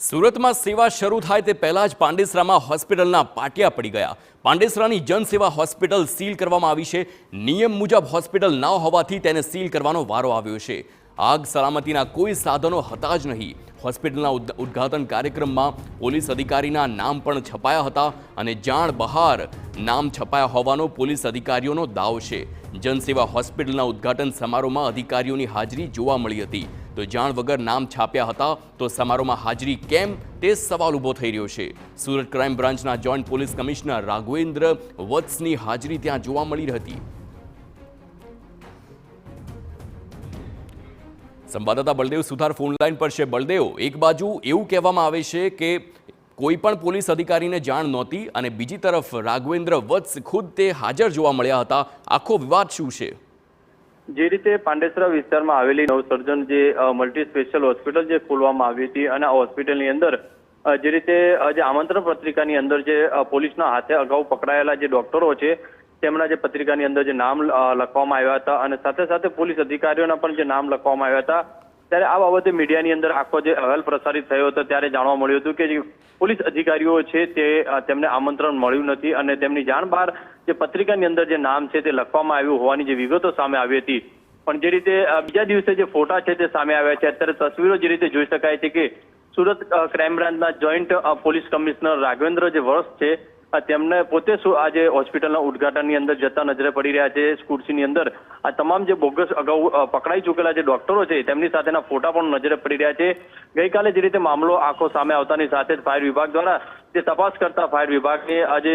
સુરતમાં સેવા શરૂ થાય તે પહેલા જ પાંડેસરામાં હોસ્પિટલના પાટિયા પડી ગયા। પાંડેસરાની જનસેવા હોસ્પિટલ સીલ કરવામાં આવી છે। નિયમ મુજબ હોસ્પિટલ ન હોવાથી તેને સીલ કરવાનો વારો આવ્યો છે। આગ સલામતીના કોઈ સાધનો હતા જ નહીં। હોસ્પિટલના ઉદ્ઘાટન કાર્યક્રમમાં પોલીસ અધિકારીના નામ પણ છપાયા હતા અને જાણ બહાર નામ છપાયા હોવાનો પોલીસ અધિકારીઓનો દાવો છે। જનસેવા હોસ્પિટલના ઉદ્ઘાટન સમારોહમાં અધિકારીઓની હાજરી જોવા મળી હતી, તો જાણ વગર નામ છાપ્યા હતા તો સમારોહમાં હાજરી કેમ તે સવાલ ઊભો થઈ રહ્યો છે। સુરત ક્રાઇમ બ્રાન્ચના જોઈન્ટ પોલીસ કમિશનર રાઘવેન્દ્ર વત્સની હાજરી ત્યાં જોવા મળી હતી। સંવાદદાતા બળદેવ સુથાર ફોન લાઈન પર છે। બળદેવ, એક બાજુ એવું કહેવામાં આવે છે કે કોઈ પણ પોલીસ અધિકારીને જાણ નહોતી અને બીજી તરફ રાઘવેન્દ્ર વત્સ ખુદ તે હાજર જોવા મળ્યા હતા। આખો વિવાદ શું છે? જે રીતે પાંડેસરા વિસ્તારમાં આવેલી નવસર્જન જે મલ્ટી સ્પેશિયલ હોસ્પિટલ જે ખોલવામાં આવી હતી અને આ હોસ્પિટલની અંદર જે રીતે જે આમંત્રણ પત્રિકાની અંદર જે પોલીસના હાથે અગાઉ પકડાયેલા જે ડોક્ટરો છે તેમના જે પત્રિકાની અંદર જે નામ લખવામાં આવ્યા હતા અને સાથે સાથે પોલીસ અધિકારીઓના પણ જે નામ લખવામાં આવ્યા હતા, ત્યારે આ બાબતે મીડિયાની અંદર આખો જે અહેવાલ પ્રસારિત થયો હતો ત્યારે જાણવા મળ્યું હતું કે જે પોલીસ અધિકારીઓ છે તેમને આમંત્રણ મળ્યું નથી અને તેમની જાણ બહાર જે પત્રિકાની અંદર જે નામ છે તે લખવામાં આવ્યું હોવાની જે વિગતો સામે આવી હતી। પણ જે રીતે બીજા દિવસે જે ફોટા છે તે સામે આવ્યા છે, અત્યારે તસવીરો જે રીતે જોઈ શકાય છે કે સુરત ક્રાઇમ બ્રાન્ચના જોઈન્ટ પોલીસ કમિશનર રાઘવેન્દ્ર જે વત્સ છે તેમને પોતે આજે હોસ્પિટલના ઉદ્ઘાટનની અંદર જતા નજરે પડી રહ્યા છે। ખુરશીની અંદર આ તમામ જે બોગસ અગાઉ પકડાઈ ચૂકેલા જે ડોક્ટરો છે તેમની સાથેના ફોટા પણ નજરે પડી રહ્યા છે। ગઈકાલે જે રીતે મામલો આખો સામે આવતાની સાથે જ ફાયર વિભાગ દ્વારા જે તપાસ કરતા ફાયર વિભાગને આજે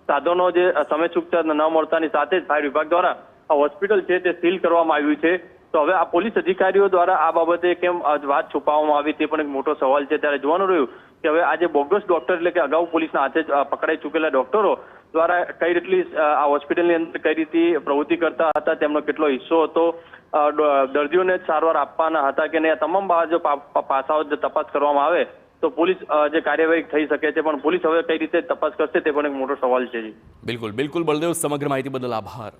સાધનો જે સમય ચૂકતા ન મળતાની સાથે જ ફાયર વિભાગ દ્વારા આ હોસ્પિટલ છે તે સીલ કરવામાં આવ્યું છે। તો હવે આ પોલીસ અધિકારીઓ દ્વારા આ બાબતે કેમ વાત છુપાવવામાં આવી તે પણ એક મોટો સવાલ છે। ત્યારે જોવાનું રહ્યું કે હવે આજે બોગસ ડોક્ટર એટલે કે અગાઉ પોલીસના હાથે પકડાઈ ચૂકેલા ડોક્ટરો દ્વારા કઈ રીતની આ હોસ્પિટલની અંદર કઈ રીતે પ્રવૃત્તિ કરતા હતા, તેમનો કેટલો હિસ્સો હતો, દર્દીઓને સારવાર આપવાના હતા કે નહીં, આ તમામ જો પાસાઓ તપાસ કરવામાં આવે તો પોલીસ જે કાર્યવાહી થઈ શકે છે। પણ પોલીસ હવે કઈ રીતે તપાસ કરશે તે પણ એક મોટો સવાલ છે। બિલકુલ બિલકુલ બળદેવ, સમગ્ર માહિતી બદલ આભાર।